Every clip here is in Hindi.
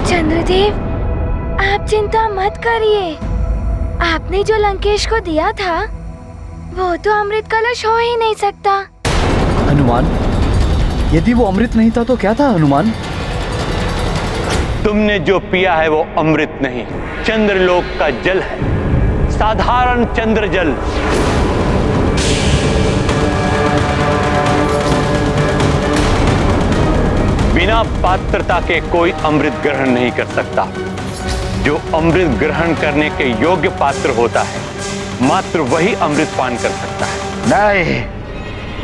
चंद्रदेव, आप चिंता मत करिए। आपने जो लंकेश को दिया था वो तो अमृत कलश हो ही नहीं सकता। हनुमान, यदि वो अमृत नहीं था तो क्या था हनुमान? तुमने जो पिया है वो अमृत नहीं, चंद्रलोक का जल है, साधारण चंद्र जल। बिना पात्रता के कोई अमृत ग्रहण नहीं कर सकता। जो अमृत ग्रहण करने के योग्य पात्र होता है, मात्र वही अमृत पान कर सकता है। नहीं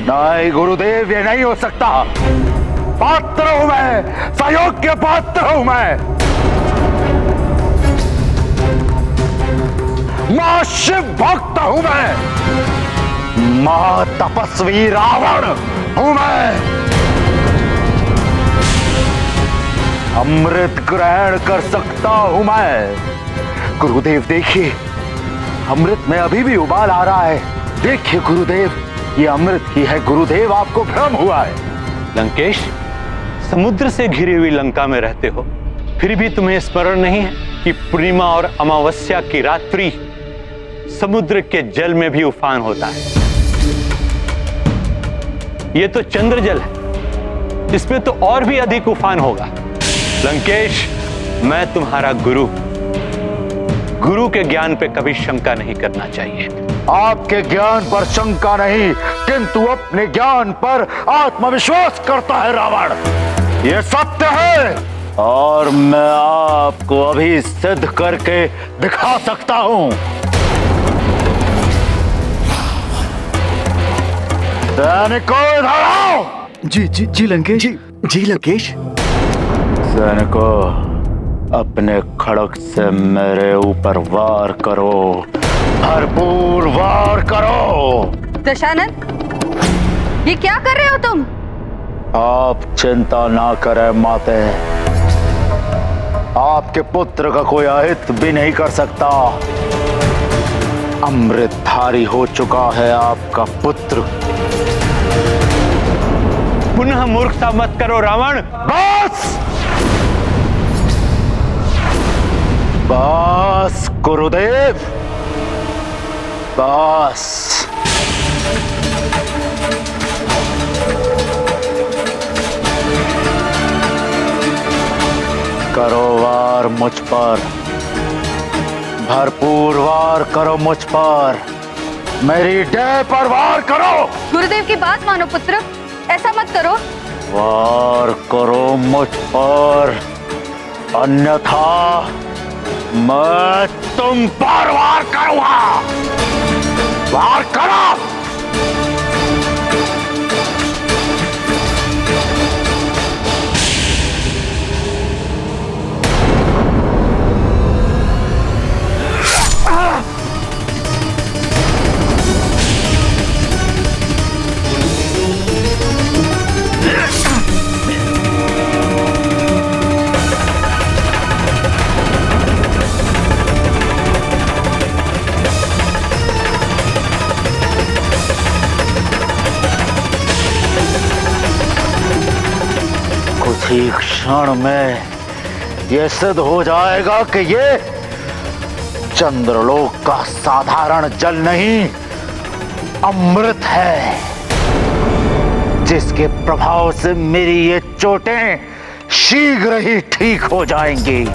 नहीं गुरुदेव, ये नहीं हो सकता। पात्र हूं मैं, सयोग्य पात्र हूं मैं। मां शिव भक्त हूं मैं, मां तपस्वी रावण हूं मैं। अमृत ग्रहण कर सकता हूं मैं। गुरुदेव देखिए, अमृत में अभी भी उबाल आ रहा है। देखिए गुरुदेव, ये अमृत ही है। गुरुदेव, आपको भ्रम हुआ है। लंकेश, समुद्र से घिरी हुई लंका में रहते हो, फिर भी तुम्हें स्मरण नहीं है कि पूर्णिमा और अमावस्या की रात्रि समुद्र के जल में भी उफान होता है। यह तो चंद्र जल है, इसमें तो और भी अधिक उफान होगा। लंकेश, मैं तुम्हारा गुरु के ज्ञान पे कभी शंका नहीं करना चाहिए। आपके ज्ञान पर शंका नहीं, किंतु अपने ज्ञान पर आत्मविश्वास करता है रावण। यह सत्य है और मैं आपको अभी सिद्ध करके दिखा सकता हूं। सैनिकों, इधर आओ। जी लंकेश। जी लंकेश। सैनिकों, अपने खड़ग से मेरे ऊपर वार करो, भरपूर वार करो। दशानन, ये क्या कर रहे हो तुम? आप चिंता ना करें माते, आपके पुत्र का कोई अहित भी नहीं कर सकता। अमृतधारी हो चुका है आपका पुत्र। पुनः मूर्खता मत करो रावण। बस बस गुरुदेव, बस। करो वार मुझ पर, भरपूर वार करो मुझ पर, मेरी देह पर वार करो। गुरुदेव की बात मानो पुत्र, ऐसा मत करो। वार करो मुझ पर, अन्यथा मैं तुम पर वार करूंगा। वार करो। कुछ क्षण में यह सिद्ध हो जाएगा कि ये चंद्रलोक का साधारण जल नहीं, अमृत है, जिसके प्रभाव से मेरी ये चोटें शीघ्र ही ठीक हो जाएंगी।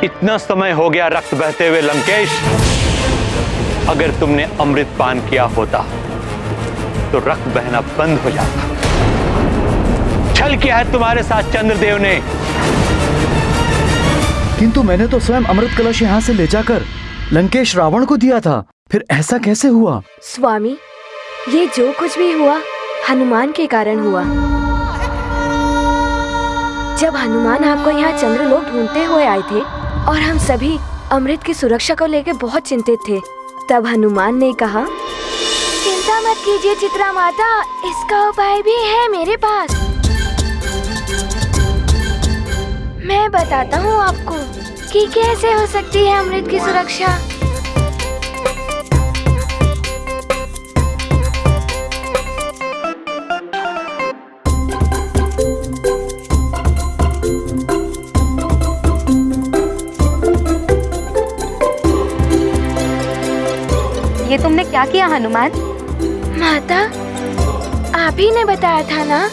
इतना समय हो गया रक्त बहते हुए लंकेश, अगर तुमने अमृत पान किया होता तो रक्त बहना बंद हो जाता। छल किया है तुम्हारे साथ चंद्रदेव ने। किंतु मैंने तो स्वयं अमृत कलश यहाँ से ले जाकर लंकेश रावण को दिया था, फिर ऐसा कैसे हुआ? स्वामी, ये जो कुछ भी हुआ हनुमान के कारण हुआ। जब हनुमान आपको यहाँ चंद्रलोक ढूंढते हुए आए थे और हम सभी अमृत की सुरक्षा को लेकर बहुत चिंतित थे, तब हनुमान ने कहा, चिंता मत कीजिए चित्रा माता, इसका उपाय भी है मेरे पास। मैं बताता हूँ आपको कि कैसे हो सकती है अमृत की सुरक्षा। ये तुमने क्या किया हनुमान? माता, आप ही ने बताया था ना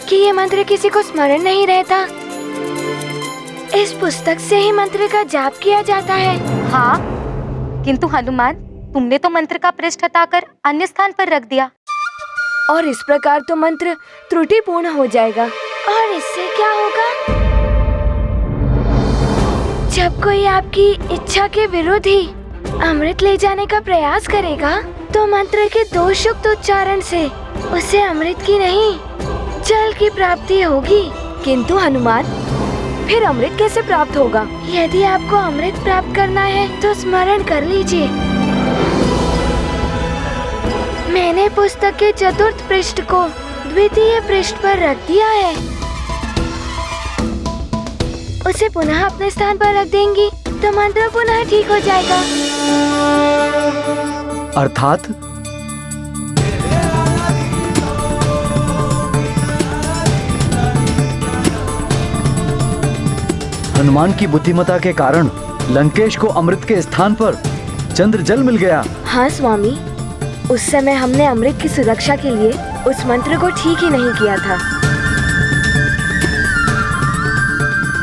कि ये मंत्र किसी को स्मरण नहीं रहता। इस पुस्तक से ही मंत्र का जाप किया जाता है। हाँ, किंतु हनुमान, तुमने तो मंत्र का पृष्ठ हटाकर अन्य स्थान पर रख दिया। और इस प्रकार तो मंत्र त्रुटिपूर्ण हो जाएगा। और इससे क्या होगा? जब कोई आपकी इच्छा के विरुद्ध ही अमृत ले जाने का प्रयास करेगा, तो मंत्र के दोषयुक्त उच्चारण से उसे अमृत की नहीं, जल की प्राप्ति होगी। किंतु हनुमान, फिर अमृत कैसे प्राप्त होगा? यदि आपको अमृत प्राप्त करना है तो स्मरण कर लीजिए। मैंने पुस्तक के चतुर्थ पृष्ठ को द्वितीय पृष्ठ पर रख दिया है। उसे पुनः अपने स्थान पर रख देंगी तो मंत्र पुनः ठीक हो जाएगा। अर्थात हनुमान की बुद्धिमत्ता के कारण लंकेश को अमृत के स्थान पर चंद्र जल मिल गया। हाँ स्वामी, उस समय हमने अमृत की सुरक्षा के लिए उस मंत्र को ठीक ही नहीं किया था।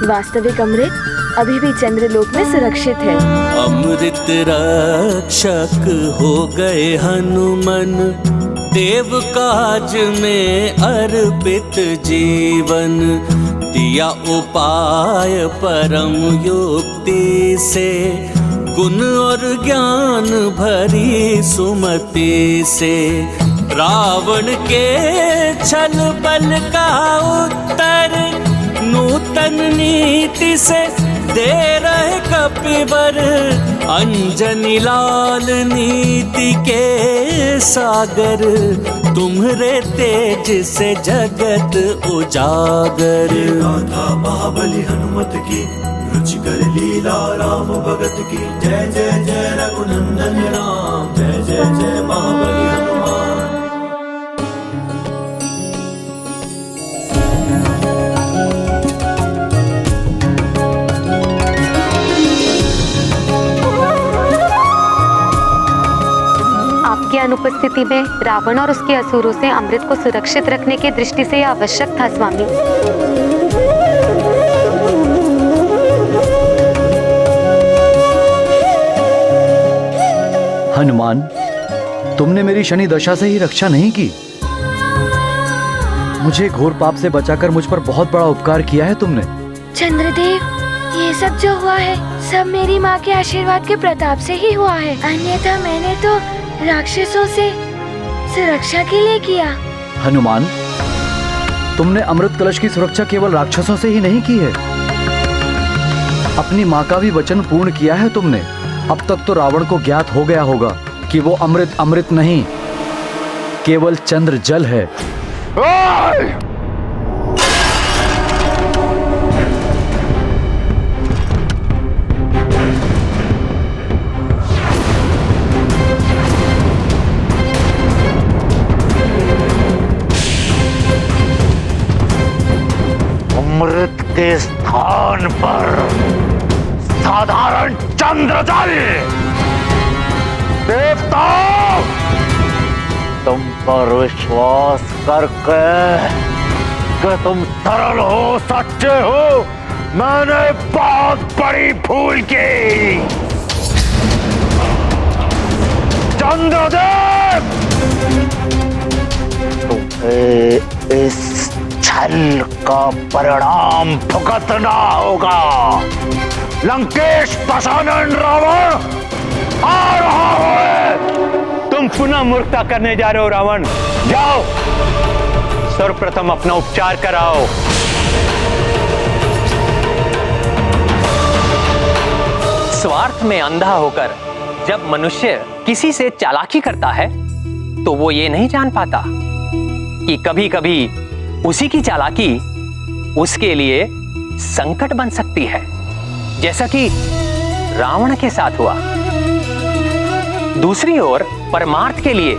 वास्तविक अमृत अभी भी चंद्रलोक में सुरक्षित है। अमृत रक्षक हो गए हनुमान, देव काज में अर्पित जीवन। दिया उपाय परम युक्ति से, गुण और ज्ञान भरी सुमति से। रावण के छल बल का उत्तर नूतन नीति से दे रहे कपिवर। अंजनी लाल नीति के सागर, तुम्हारे तेज से जगत उजागर। गाथा महाबली हनुमत की, रुचिकर लीला राम भगत की। जय जय जय रघुनंदन राम, जय जय जय महाबली हनुमान। आपकी अनुपस्थिति में रावण और उसके असुरों से अमृत को सुरक्षित रखने की दृष्टि से यह आवश्यक था स्वामी। हनुमान, तुमने मेरी शनि दशा से ही रक्षा नहीं की। मुझे घोर पाप से बचाकर मुझ पर बहुत बड़ा उपकार किया है तुमने। चंद्रदेव, ये सब जो हुआ है सब मेरी माँ के आशीर्वाद के प्रताप से ही हुआ है। अन्यथा मैंने तो राक्षसों से सुरक्षा के लिए किया। हनुमान, तुमने अमृत कलश की सुरक्षा केवल राक्षसों से ही नहीं की है, अपनी माँ का भी वचन पूर्ण किया है तुमने। अब तक तो रावण को ज्ञात हो गया होगा कि वो अमृत नहीं, केवल चंद्र जल है। अमृत के स्थान पर साधारण चंद्रजल। देवताओं, तुम पर विश्वास करके कि तुम सरल हो, सच्चे हो, मैंने बहुत बड़ी भूल की। चंद्रदेव, तुम्हें इस छल का परिणाम भुगतना होगा। लंकेश दशानन रावण आ रहा है। तुम पुनः मूर्खता करने जा रहे हो रावण। जाओ, सर्वप्रथम अपना उपचार कराओ। स्वार्थ में अंधा होकर जब मनुष्य किसी से चालाकी करता है तो वो ये नहीं जान पाता कि कभी कभी उसी की चालाकी उसके लिए संकट बन सकती है, जैसा कि रावण के साथ हुआ। दूसरी ओर परमार्थ के लिए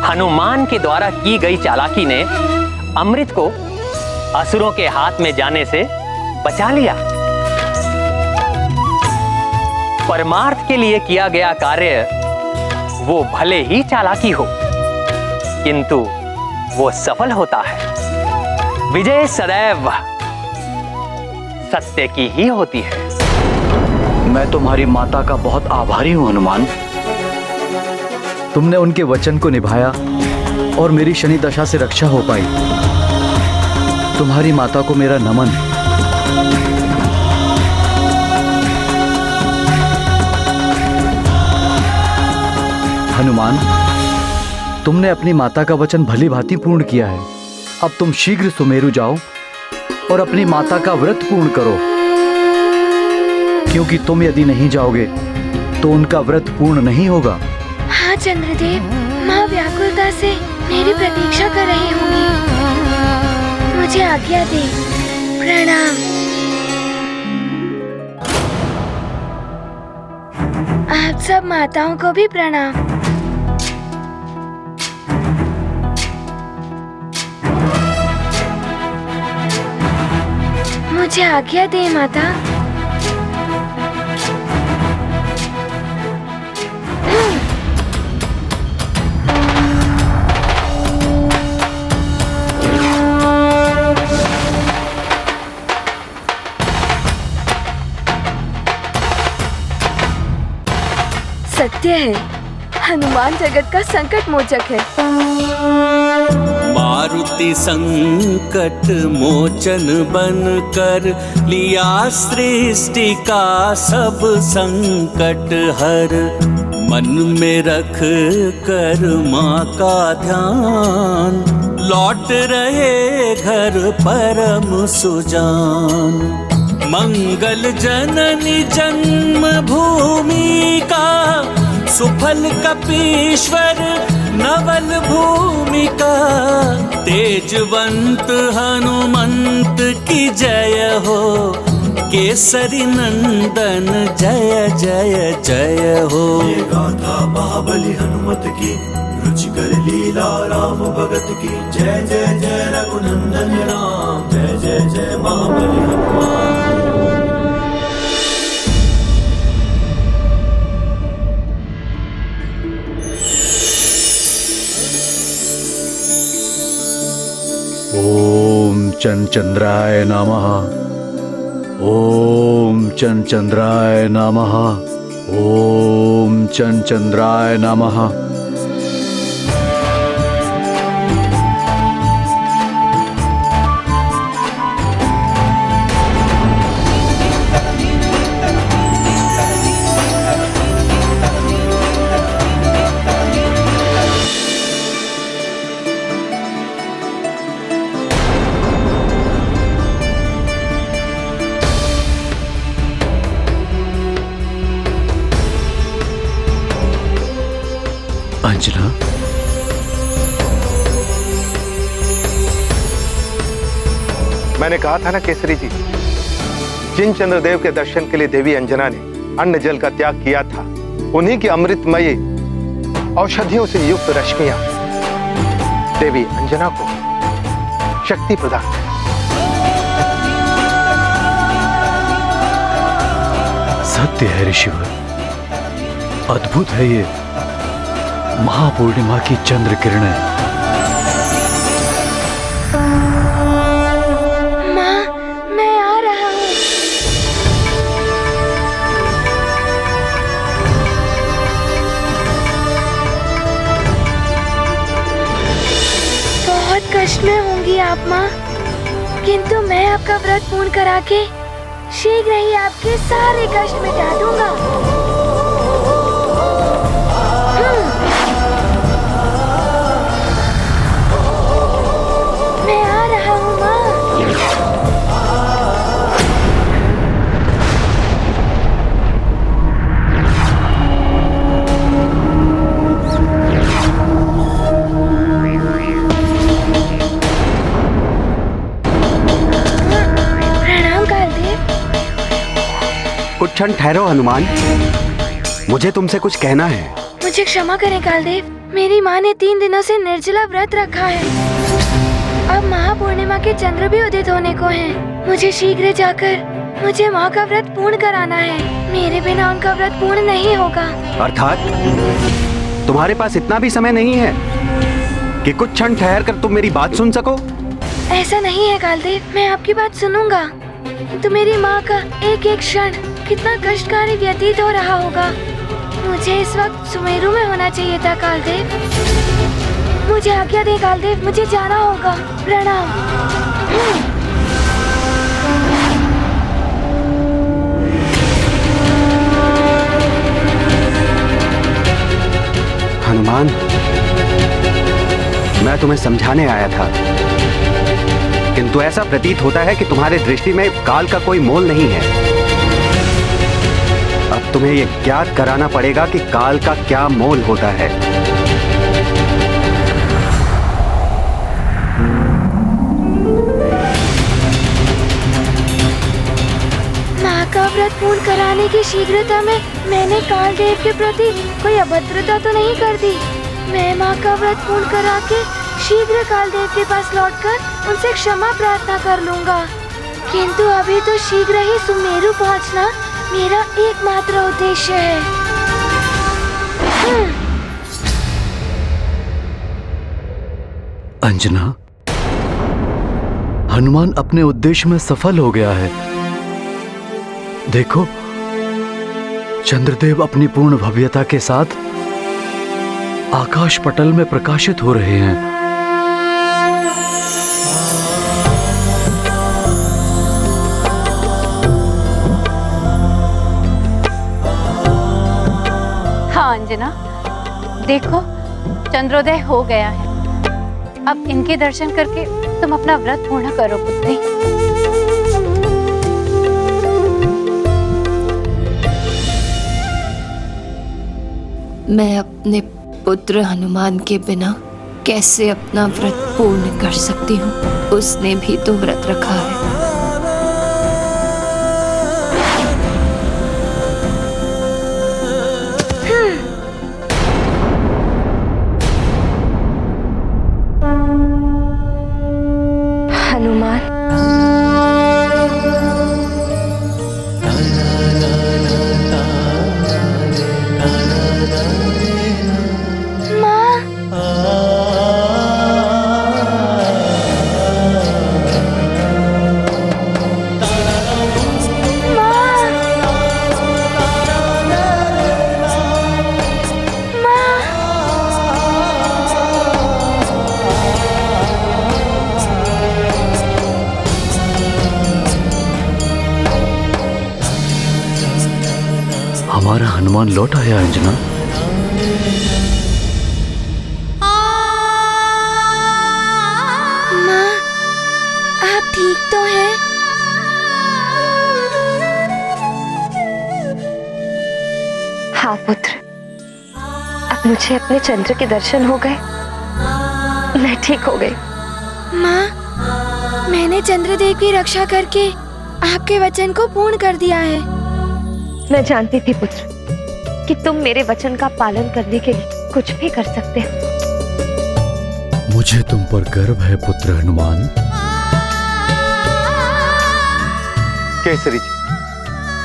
हनुमान के द्वारा की गई चालाकी ने अमृत को असुरों के हाथ में जाने से बचा लिया। परमार्थ के लिए किया गया कार्य वो भले ही चालाकी हो, किंतु वो सफल होता है। विजय सदैव सत्य की ही होती है। मैं तुम्हारी माता का बहुत आभारी हूं हनुमान। तुमने उनके वचन को निभाया और मेरी शनि दशा से रक्षा हो पाई। तुम्हारी माता को मेरा नमन। हनुमान, तुमने अपनी माता का वचन भली भांति पूर्ण किया है। अब तुम शीघ्र सुमेरु जाओ और अपनी माता का व्रत पूर्ण करो, क्योंकि तुम यदि नहीं जाओगे तो उनका व्रत पूर्ण नहीं होगा। हाँ चंद्रदेव, माँ व्याकुलता से मेरी प्रतीक्षा कर रही होंगी। मुझे आज्ञा दे। प्रणाम। आप सब माताओं को भी प्रणाम। मुझे आज्ञा दे माता। सत्य है, हनुमान जगत का संकट मोचक है। मारुति संकट मोचन बन कर लिया सृष्टि का सब संकट हर। मन में रख कर माँ का ध्यान, लौट रहे घर परम सुजान। मंगल जननी जन्म भूमि का, सुफल कपीश्वर नवल भूमिका। तेजवंत हनुमंत की जय हो, केसरी नंदन जय जय जय हो। ये गाथा महाबली हनुमत की, रुचिकर लीला राम भगत की। जय जय जय रघुनंदन राम, जय जय जय महाबली हनुमान। ओम चंद्राय नमः। ओम चंद्राय नमः। ओम चंद्राय नमः। अंजना, मैंने कहा था ना केसरी जी, जिन चंद्रदेव के दर्शन के लिए देवी अंजना ने अन्न जल का त्याग किया था, उन्हीं की अमृतमयी औषधियों से युक्त रश्मियां देवी अंजना को शक्ति प्रदान करें। सत्य है ऋषिवर, अद्भुत है ये महापूर्णिमा की चंद्र किरणें। माँ, मैं आ रहा हूँ। बहुत कष्ट में होंगी आप माँ, किंतु मैं आपका व्रत पूर्ण करा के शीघ्र ही आपके सारे कष्ट मिटा दूंगा। मैं आ रहा हूँ माँ। क्षण ठहरो हनुमान, मुझे तुमसे कुछ कहना है। मुझे क्षमा करें कालदेव, मेरी माँ ने 3 दिनों से निर्जला व्रत रखा है। अब महापूर्णिमा के चंद्र भी उदित होने को हैं। मुझे शीघ्र जाकर मुझे माँ का व्रत पूर्ण कराना है। मेरे बिना उनका व्रत पूर्ण नहीं होगा। अर्थात तुम्हारे पास इतना भी समय नहीं है कि कुछ क्षण ठहर कर तुम मेरी बात सुन सको? ऐसा नहीं है कालदेव, मैं आपकी बात सुनूंगा। तो मेरी माँ का एक एक क्षण कितना कष्टकारी व्यतीत हो रहा होगा। मुझे इस वक्त सुमेरु में होना चाहिए था कालदेव। मुझे आज्ञा दे कालदेव, मुझे जाना होगा। प्रणाम। हनुमान, मैं तुम्हें समझाने आया था, किंतु ऐसा प्रतीत होता है कि तुम्हारे दृष्टि में काल का कोई मोल नहीं है। अब तुम्हें यह ज्ञात कराना पड़ेगा कि काल का क्या मोल होता है। माँ का व्रत पूर्ण कराने की शीघ्रता में मैंने कालदेव के प्रति कोई अभद्रता तो नहीं कर दी। मैं माँ का व्रत पूर्ण करा के शीघ्र कालदेव के पास लौटकर उनसे क्षमा प्रार्थना कर लूंगा। किंतु अभी तो शीघ्र ही सुमेरु पहुँचना मेरा एकमात्र उद्देश्य है। अंजना, हनुमान अपने उद्देश्य में सफल हो गया है। देखो, चंद्रदेव अपनी पूर्ण भव्यता के साथ आकाश पटल में प्रकाशित हो रहे हैं। हाँ अंजना, देखो चंद्रोदय हो गया है। अब इनके दर्शन करके तुम अपना व्रत पूर्ण करो पुत्री। मैं अपने पुत्र हनुमान के बिना कैसे अपना व्रत पूर्ण कर सकती हूँ? उसने भी तो व्रत रखा है। हनुमान, हमारा हनुमान लौट आया अंजना। माँ, आप ठीक तो हैं? हाँ पुत्र, अब मुझे अपने चंद्र के दर्शन हो गए। मैं ठीक हो गई। माँ, मैंने चंद्रदेव की रक्षा करके आपके वचन को पूर्ण कर दिया है। मैं जानती थी पुत्र कि तुम मेरे वचन का पालन करने के लिए कुछ भी कर सकते हो। मुझे तुम पर गर्व है पुत्र हनुमान। केसरी जी,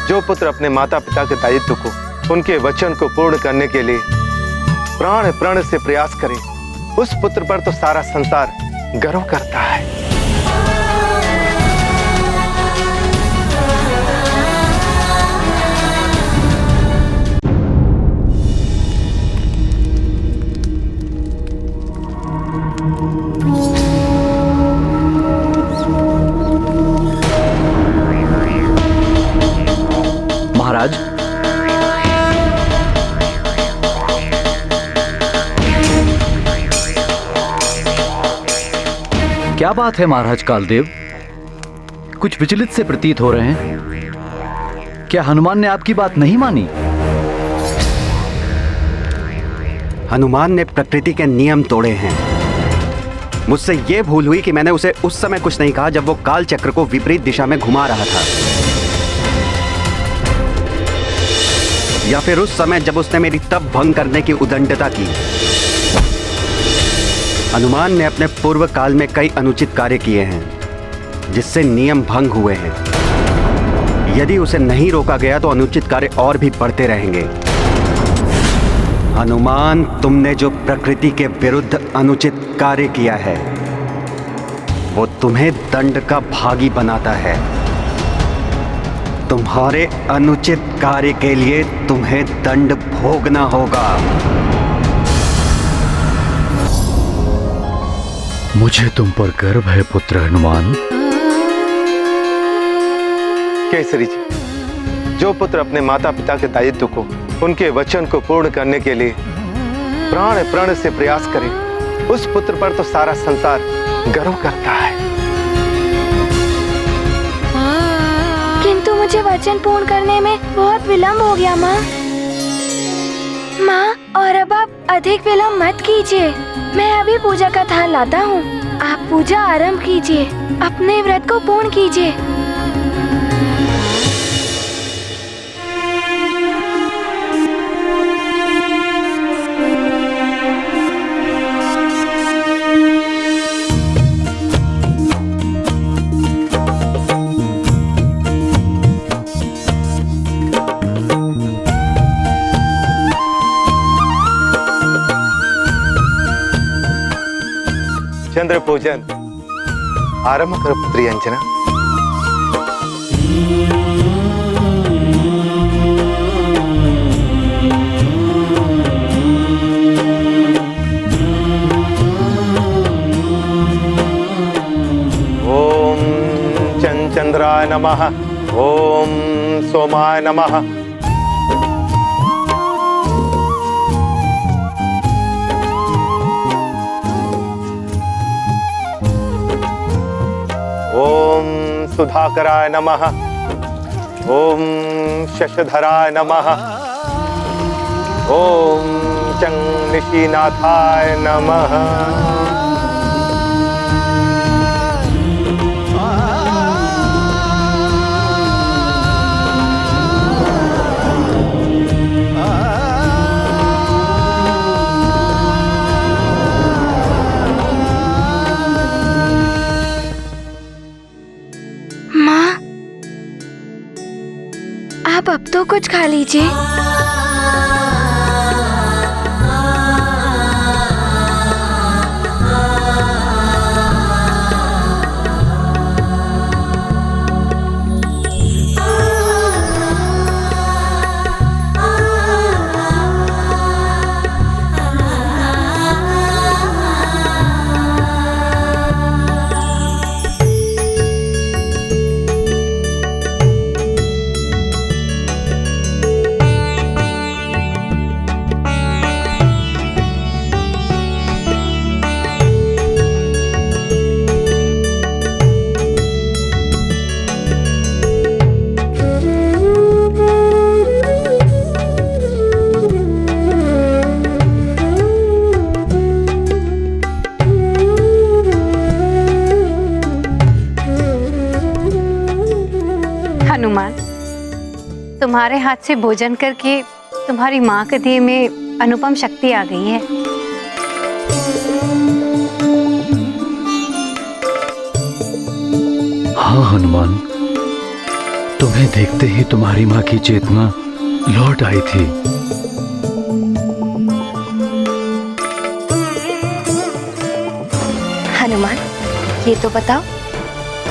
जो पुत्र अपने माता पिता के दायित्व को, उनके वचन को पूर्ण करने के लिए प्राण प्रण से प्रयास करे, उस पुत्र पर तो सारा संसार गर्व करता है। महाराज, क्या बात है महाराज कालदेव? कुछ विचलित से प्रतीत हो रहे हैं। क्या हनुमान ने आपकी बात नहीं मानी? हनुमान ने प्रकृति के नियम तोड़े हैं। मुझसे यह भूल हुई कि मैंने उसे उस समय कुछ नहीं कहा जब वो काल चक्र को विपरीत दिशा में घुमा रहा था। या फिर उस समय जब उसने मेरी तप भंग करने की उदंडता की। हनुमान ने अपने पूर्व काल में कई अनुचित कार्य किए हैं जिससे नियम भंग हुए हैं। यदि उसे नहीं रोका गया तो अनुचित कार्य और भी बढ़ते रहेंगे। हनुमान, तुमने जो प्रकृति के विरुद्ध अनुचित कार्य किया है वो तुम्हें दंड का भागी बनाता है। तुम्हारे अनुचित कार्य के लिए तुम्हें दंड भोगना होगा। मुझे तुम पर गर्व है पुत्र हनुमान। केसरी जी, जो पुत्र अपने माता पिता के दायित्व को, उनके वचन को पूर्ण करने के लिए प्राण प्रण से प्रयास करे, उस पुत्र पर तो सारा संसार गर्व करता है। किंतु मुझे वचन पूर्ण करने में बहुत विलंब हो गया माँ। माँ, और अब आप अधिक विलंब मत कीजिए। मैं अभी पूजा का थाल लाता हूँ। आप पूजा आरंभ कीजिए, अपने व्रत को पूर्ण कीजिए। चंद्र पूजन आरंभ करो पुत्री अंजना। ओम चंद्राय नमः, ओम सोमाय नमः। ओम सुधाकराय नमः, ओम शशधराय नमः, ओम चंगनिशीनाथाय नमः। आप अब तो कुछ खा लीजिए। हनुमान, तुम्हारे हाथ से भोजन करके तुम्हारी माँ के देह में अनुपम शक्ति आ गई है। हाँ हनुमान, तुम्हें देखते ही तुम्हारी माँ की चेतना लौट आई थी। हनुमान, ये तो बताओ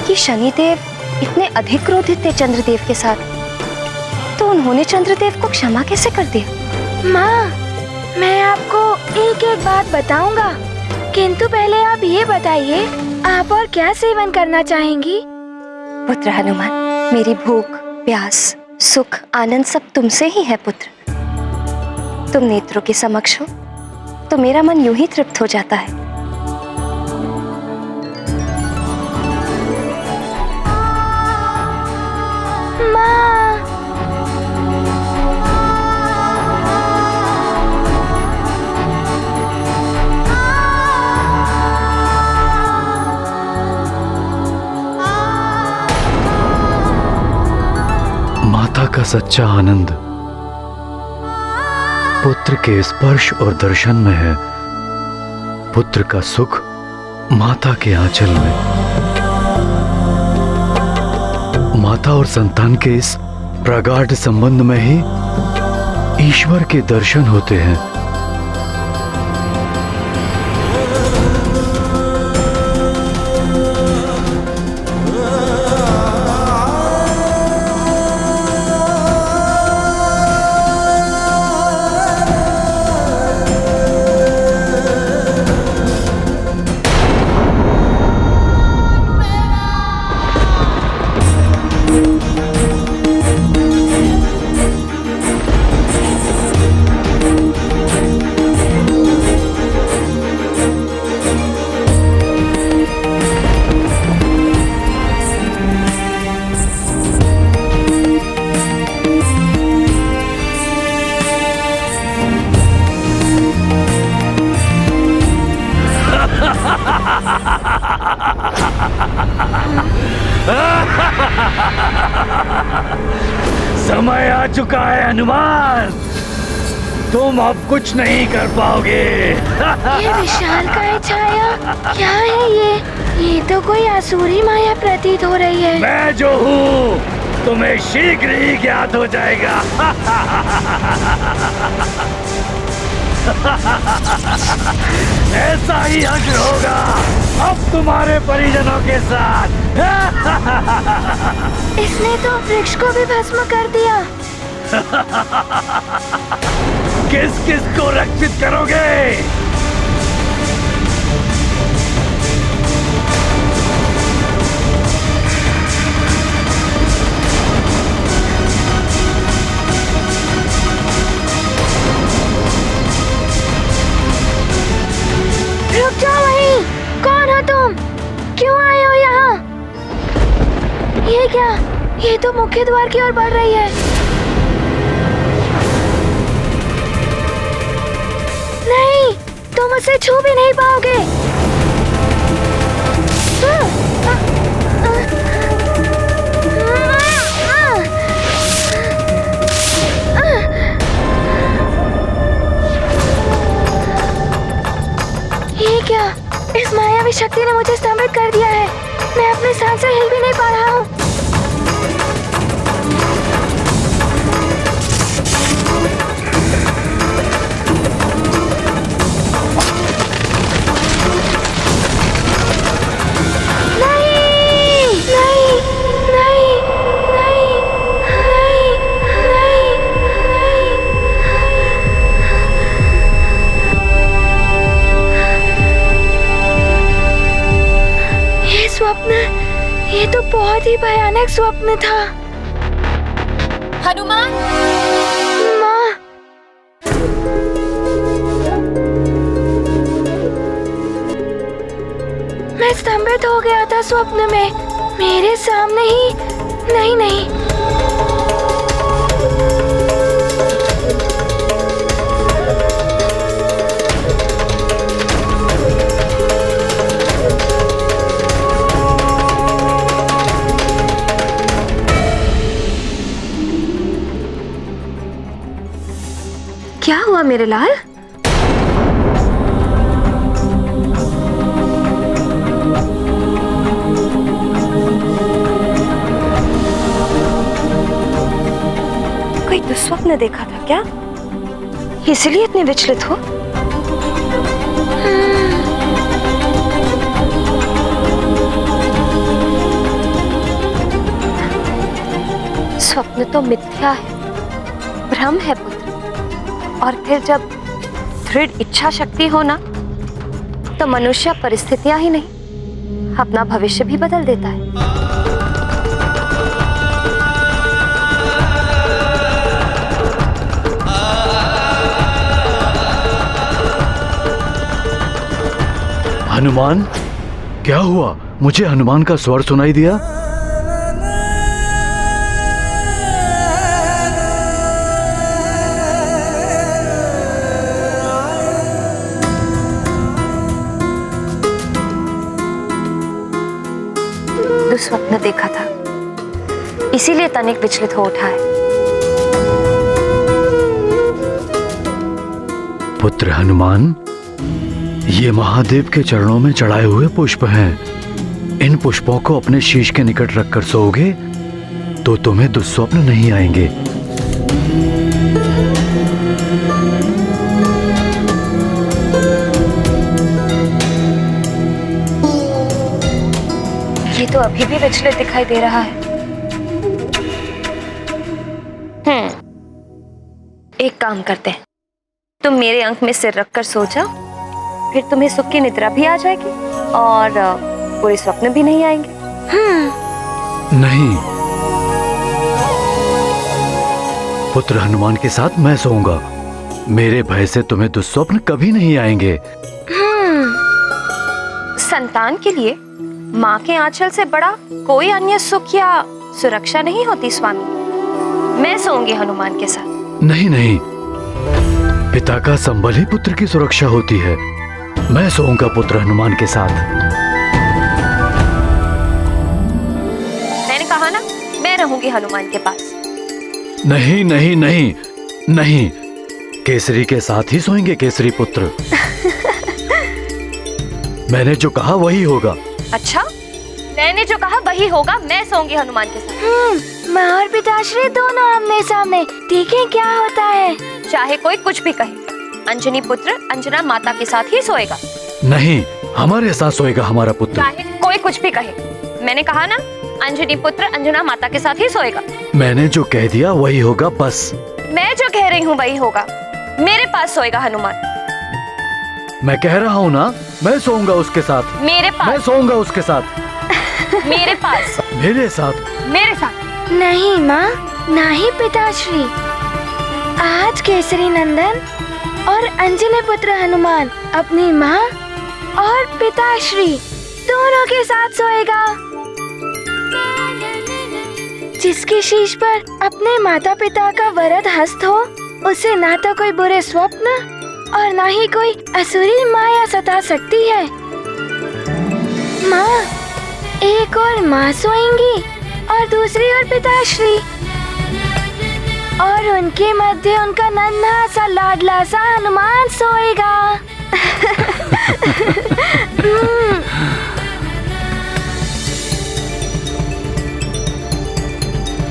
कि शनिदेव इतने अधिक क्रोधित थे चंद्रदेव के साथ, तो उन्होंने चंद्रदेव को क्षमा कैसे कर दिया? माँ, मैं आपको एक एक बात बताऊंगा, किंतु पहले आप ये बताइए, आप और क्या सेवन करना चाहेंगी? पुत्र हनुमान, मेरी भूख, प्यास, सुख, आनंद सब तुमसे ही है पुत्र। तुम नेत्रों के समक्ष हो तो मेरा मन यूं ही तृप्त हो जाता है। माता का सच्चा आनंद पुत्र के स्पर्श और दर्शन में है पुत्र का सुख माता के आंचल में। माता और संतान के इस प्रगाढ़ संबंध में ही ईश्वर के दर्शन होते हैं। समय आ चुका है हनुमान, तुम अब कुछ नहीं कर पाओगे। ये विशालकाय छाया क्या है ये तो कोई आसुरी माया प्रतीत हो रही है। मैं जो हूँ तुम्हें शीघ्र ही ज्ञात हो जाएगा। ऐसा ही हश्र होगा अब तुम्हारे परिजनों के साथ। इसने तो वृक्ष को भी भस्म कर दिया। किस किस को रक्षित करोगे? रुक जाओ वहीं। कौन हो तुम? क्यों आए हो यहाँ? ये क्या? ये तो मुख्य द्वार की ओर बढ़ रही है। नहीं, तुम उसे छू भी नहीं पाओगे। ये क्या? इस मायावी शक्ति ने मुझे स्तंभित कर दिया है। मैं अपने सांस से हिल भी नहीं पा रहा हूँ। नहीं, नहीं, नहीं, नहीं, नहीं, नहीं, ये स्वप्न, ये तो बहुत ही भयानक स्वप्न था। हनुमान, माँ, मैं स्तंभित हो गया था स्वप्न में। मेरे सामने ही। नहीं नहीं, क्या हुआ मेरे लाल? कोई दुस्वप्न देखा था क्या? इसलिए इतने विचलित हो? स्वप्न तो मिथ्या है, भ्रम है पुत्र। और फिर जब दृढ़ इच्छा शक्ति हो ना, तो मनुष्य परिस्थितियां ही नहीं अपना भविष्य भी बदल देता है। हनुमान, क्या हुआ? मुझे हनुमान का स्वर सुनाई दिया। दुस्वप्न देखा था, इसीलिए तनिक विचलित हो उठा है। पुत्र हनुमान, ये महादेव के चरणों में चढ़ाए हुए पुष्प हैं। इन पुष्पों को अपने शीश के निकट रखकर सोओगे तो तुम्हें दुस्वप्न नहीं आएंगे। ये तो अभी भी विचलित दिखाई दे रहा है। एक काम करते हैं, तुम मेरे अंक में सिर रखकर सो जाओ, फिर तुम्हें सुख की निद्रा भी आ जाएगी और बुरे स्वप्न भी नहीं आएंगे। नहीं, पुत्र हनुमान के साथ मैं सोऊंगा। मेरे भय से तुम्हें दुस्वप्न कभी नहीं आएंगे। संतान के लिए माँ के आंचल से बड़ा कोई अन्य सुख या सुरक्षा नहीं होती स्वामी। मैं सोऊंगी हनुमान के साथ। नहीं नहीं, पिता का संबल ही पुत्र की सुरक्षा होती है। मैं सोऊंगा पुत्र हनुमान के साथ। मैंने कहा ना, मैं रहूंगी हनुमान के पास। नहीं नहीं नहीं नहीं, केसरी के साथ ही सोएंगे केसरी पुत्र। मैंने जो कहा वही होगा। अच्छा, मैंने जो कहा वही होगा। मैं सोऊंगी हनुमान के साथ। माँ और पिताश्री दोनों आमने सामने। देखें क्या होता है। चाहे कोई कुछ भी कहे, अंजनी पुत्र अंजना माता के साथ ही सोएगा। नहीं, हमारे साथ सोएगा हमारा पुत्र। चाहे कोई कुछ भी कहे, मैंने कहा ना, अंजनी पुत्र अंजना माता के साथ ही सोएगा। मैंने जो कह दिया वही होगा बस। मैं जो कह रही हूँ वही होगा। मेरे पास सोएगा हनुमान। मैं कह रहा हूँ ना, मैं सोऊंगा उसके साथ। मेरे पास। मैं सोऊंगा उसके साथ। मेरे पास। मेरे साथ। मेरे साथ। नहीं माँ, नहीं पिताश्री। आज केसरी नंदन और अंजनी पुत्र हनुमान अपनी माँ और पिताश्री दोनों के साथ सोएगा। जिसकी शीश पर अपने माता पिता का वरद हस्त हो, उसे ना तो कोई बुरे स्वप्न और ना ही कोई असुरी माया सता सकती है। माँ, एक और माँ सोएंगी और दूसरी ओर पिताश्री, और उनके मध्य उनका नन्हा सा लाडला सा हनुमान सोएगा।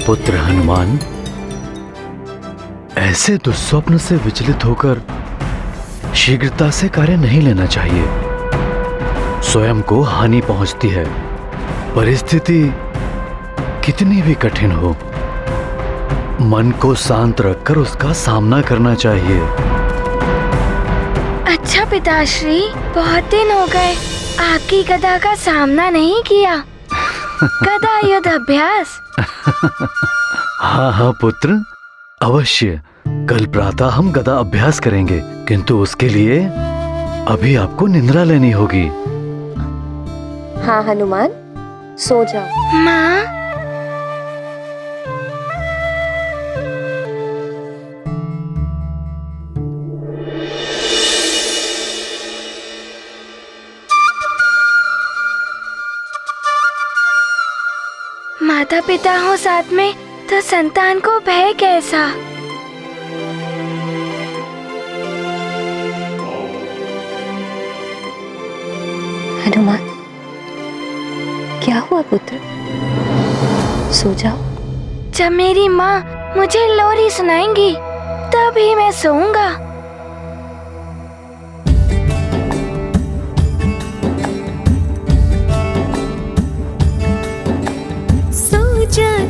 पुत्र हनुमान, ऐसे दुस्वप्न से विचलित होकर शीघ्रता से कार्य नहीं लेना चाहिए। स्वयं को हानि पहुंचती है। परिस्थिति कितनी भी कठिन हो, मन को शांत रखकर उसका सामना करना चाहिए। अच्छा पिताश्री, बहुत दिन हो गए आपकी गदा का सामना नहीं किया। गदा युद्ध अभ्यास। हाँ हाँ पुत्र, अवश्य। कल प्रातः हम गदा अभ्यास करेंगे, किंतु उसके लिए अभी आपको निद्रा लेनी होगी। हाँ हनुमान, सो जाओ। माँ, माता पिता हो साथ में तो संतान को भय कैसा। हनुमान, क्या हुआ पुत्र? सो जाओ। जब मेरी माँ मुझे लोरी सुनाएंगी तभी मैं सोऊंगा।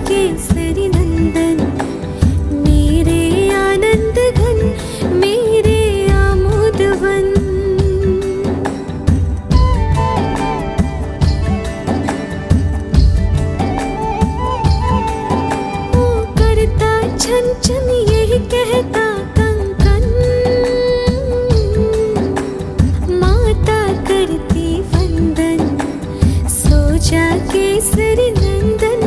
केसरी नंदन मेरे आनंद घन, मेरे आमोद वन। ओ करता छन छन यही कहता कंकन, माता करती वंदन, सो जा केसरी नंदन।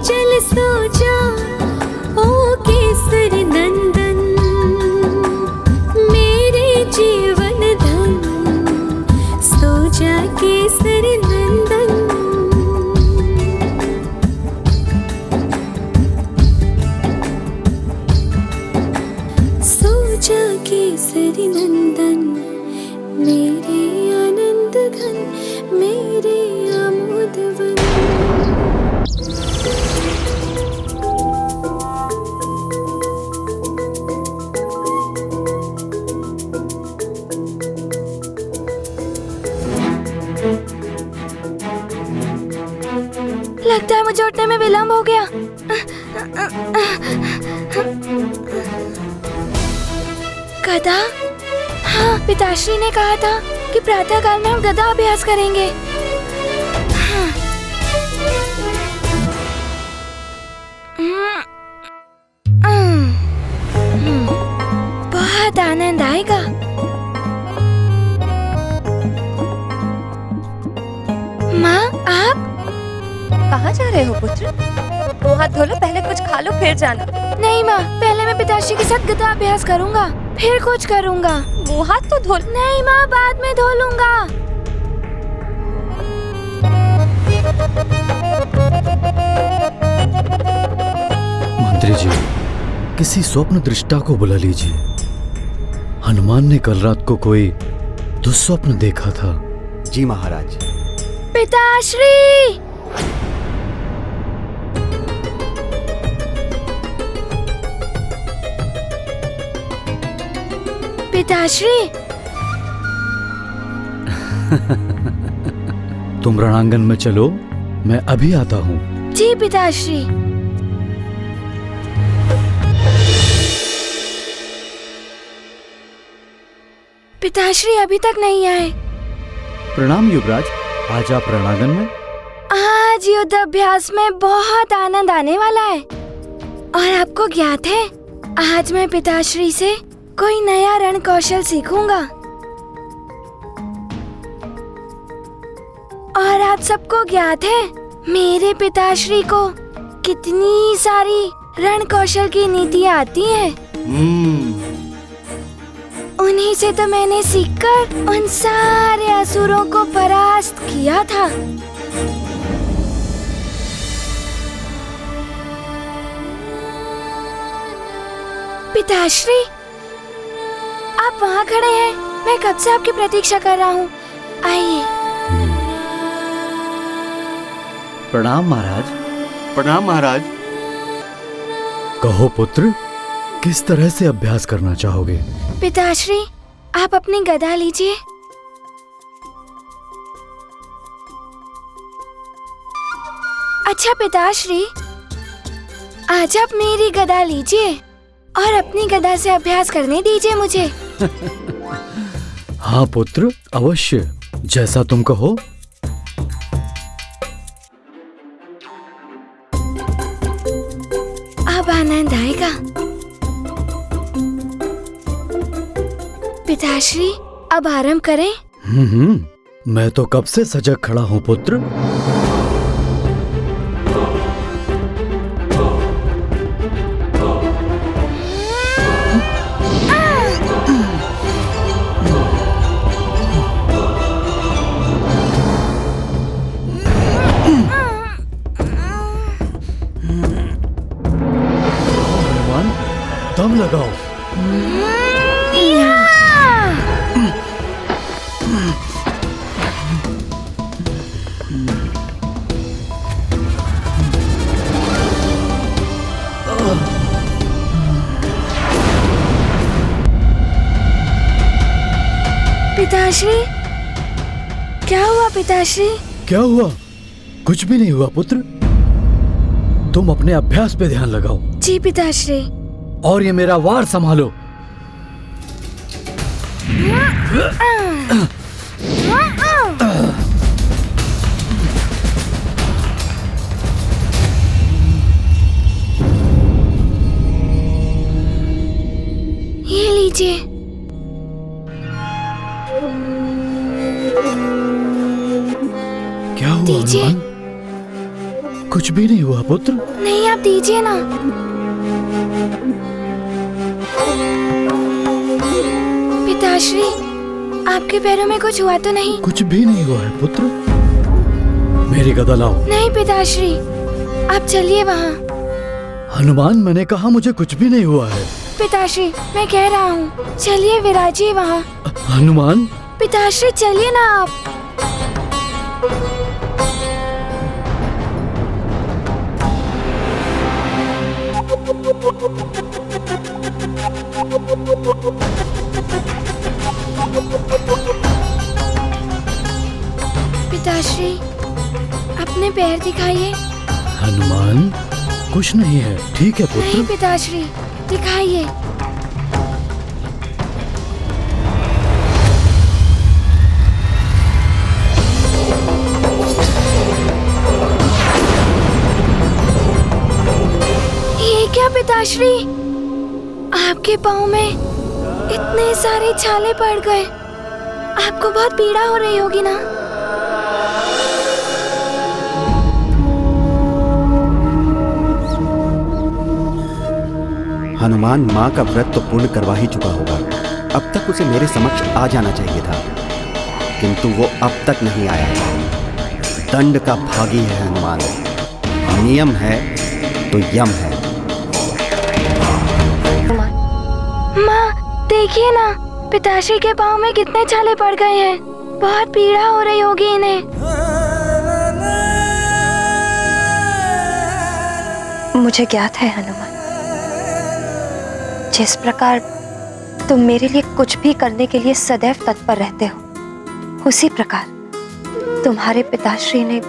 चल सो जा ओ केसरी नंदन, आरंभ हो गया। गदा? हाँ, पिताश्री ने कहा था कि प्रातः काल में हम गदा अभ्यास करेंगे। हाँ। बहुत आनंद आएगा। माँ, आप कहाँ जा रहे हो पुत्र? मुँह हाथ धो लो, पहले कुछ खा लो फिर जाना। नहीं माँ, पहले मैं पिताश्री के साथ गदा अभ्यास करूँगा, फिर कुछ करूँगा। मुँह हाथ तो धो। नहीं माँ, बाद में धो लूँगा। मंत्री जी, किसी स्वप्न दृष्टा को बुला लीजिए। हनुमान ने कल रात को कोई दुस्वप्न देखा था। जी महाराज। पिताश्री! पिताश्री! तुम रणांगण में चलो, मैं अभी आता हूँ। जी पिताश्री। पिताश्री अभी तक नहीं आए। प्रणाम युवराज, आज आप रणांगण में? आज युद्ध अभ्यास में बहुत आनंद आने वाला है। और आपको ज्ञात है, आज मैं पिताश्री से कोई नया रण कौशल सीखूंगा। और आप सबको ज्ञात है, मेरे पिताश्री को कितनी सारी रण कौशल की नीतियाँ आती हैं। उन्हीं से तो मैंने सीखकर उन सारे असुरों को परास्त किया था। पिताश्री, आप वहाँ खड़े हैं, मैं कब से आपकी प्रतीक्षा कर रहा हूँ। आइए। प्रणाम महाराज। प्रणाम महाराज। कहो पुत्र, किस तरह से अभ्यास करना चाहोगे? पिताश्री, आप अपनी गदा लीजिए। अच्छा पिताश्री, आज आप मेरी गदा लीजिए और अपनी गदा से अभ्यास करने दीजिए मुझे। हाँ पुत्र, अवश्य, जैसा तुम कहो। अब आनंद आएगा। पिताश्री, अब आरंभ करें। मैं तो कब से सजग खड़ा हूँ पुत्र। हनुमान, दम लगाओ। पिताश्री, क्या हुआ पिताश्री? क्या हुआ? कुछ भी नहीं हुआ पुत्र। तुम अपने अभ्यास पे ध्यान लगाओ। जी पिताश्री। और ये मेरा वार संभालो। ये लीजिए। क्या हुआ दीजिए। हनुमान? कुछ भी नहीं हुआ पुत्र। नहीं, आप दीजिए ना। पिताश्री, आपके पैरों में कुछ हुआ तो नहीं? कुछ भी नहीं हुआ है पुत्र। मेरी गदा लाओ। नहीं पिताश्री, आप चलिए वहाँ। हनुमान, मैंने कहा मुझे कुछ भी नहीं हुआ है। पिताश्री, मैं कह रहा हूँ, चलिए विराजिए वहाँ। हनुमान। पिताश्री, चलिए ना आप। पिताश्री, अपने पैर दिखाइए। हनुमान। हनुमान कुछ नहीं है, ठीक है पुत्र। नहीं पिताश्री, दिखाइए। ये क्या पिताश्री, आपके पाँव में इतने सारे छाले पड़ गए। आपको बहुत पीड़ा हो रही होगी ना? हनुमान माँ का व्रत तो पूर्ण करवा ही चुका होगा। अब तक उसे मेरे समक्ष आ जाना चाहिए था, किंतु वो अब तक नहीं आया। दंड का भागी है हनुमान, नियम है तो यम है। माँ देखिए ना, पिताश्री के पाँव में कितने छाले पड़ गए हैं। बहुत पीड़ा हो रही होगी इन्हें। मुझे ज्ञात है हनुमान, जिस प्रकार तुम मेरे लिए कुछ भी करने के लिए सदैव तत्पर रहते हो, उसी प्रकार तुम्हारे पिताश्री ने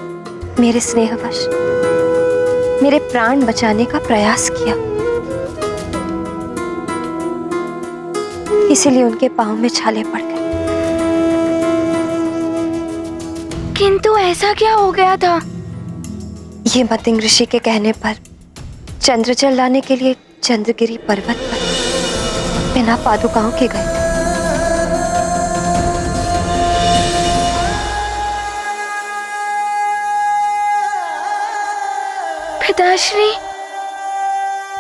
मेरे स्नेहवश मेरे प्राण बचाने का प्रयास किया। इसीलिए उनके पाँव में छाले पड़ गए। किंतु ऐसा क्या हो गया था? ये मतिंग ऋषि के कहने पर चंद्रजल लाने के लिए चंद्रगिरी पर्वत पर बिना पादुकाओं के गए। पिताश्री,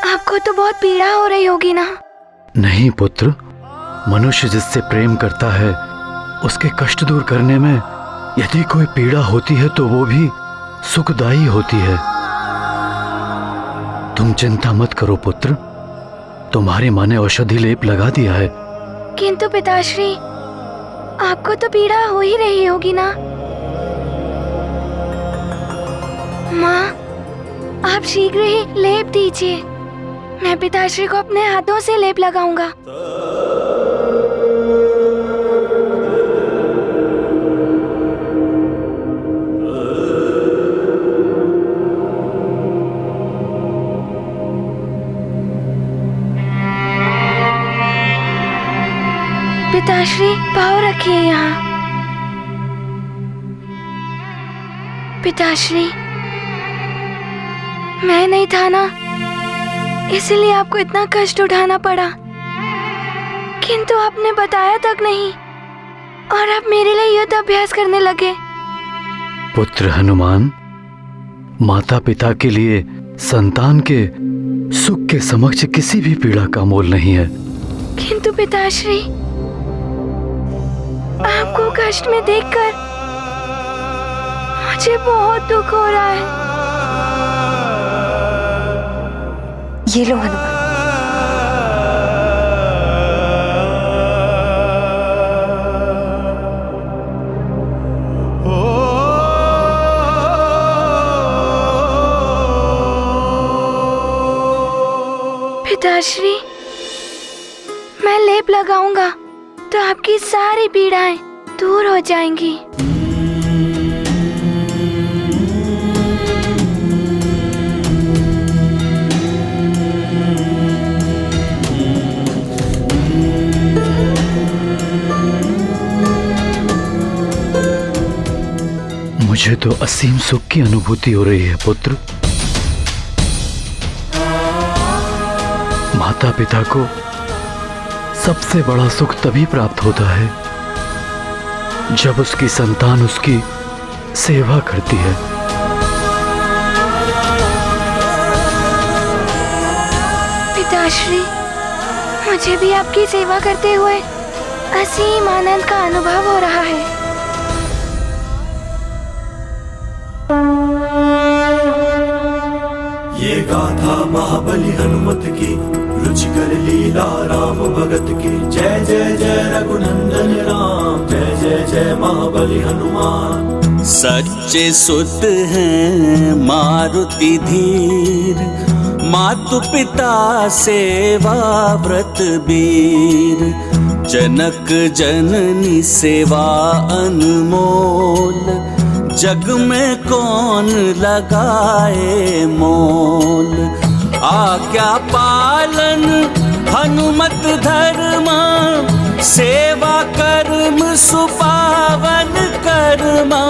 आपको तो बहुत पीड़ा हो रही होगी ना? नहीं पुत्र, मनुष्य जिससे प्रेम करता है उसके कष्ट दूर करने में यदि कोई पीड़ा होती है तो वो भी सुखदायी होती है। तुम चिंता मत करो पुत्र, तुम्हारी माँ ने औषधि लेप लगा दिया है। किंतु पिताश्री, आपको तो पीड़ा हो ही रही होगी ना? माँ, आप शीघ्र ही लेप दीजिए। मैं पिताश्री को अपने हाथों से लेप लगाऊंगा। पिताश्री, पाँव रखिए यहाँ। पिताश्री, मैं नहीं था ना, इसलिए आपको इतना कष्ट उठाना पड़ा। किंतु आपने बताया तक नहीं और आप मेरे लिए युद्ध अभ्यास करने लगे। पुत्र हनुमान, माता पिता के लिए संतान के सुख के समक्ष किसी भी पीड़ा का मोल नहीं है। किंतु पिताश्री, आपको कष्ट में देखकर मुझे बहुत दुख हो रहा है। ये लो हनुमान। पिताश्री, मैं लेप लगाऊंगा तो आपकी सारी पीड़ाएं दूर हो जाएंगी। मुझे तो असीम सुख की अनुभूति हो रही है पुत्र। माता पिता को सबसे बड़ा सुख तभी प्राप्त होता है जब उसकी संतान उसकी सेवा करती है। पिताश्री, मुझे भी आपकी सेवा करते हुए असीम आनंद का अनुभव हो रहा है। ये गाथा महाबली हनुमत की, रुचिकर लीला राम भगत की। जय जय जय रघुनंदन राम, जय जय जय महाबली हनुमान। सच्चे सुत हैं मारुति धीर, मातु पिता सेवा व्रत वीर। जनक जननी सेवा अनमोल, जग में कौन लगाए मोल। आज्ञा पालन हनुमत धर्मा, सेवा कर्म सुपावन कर्मा।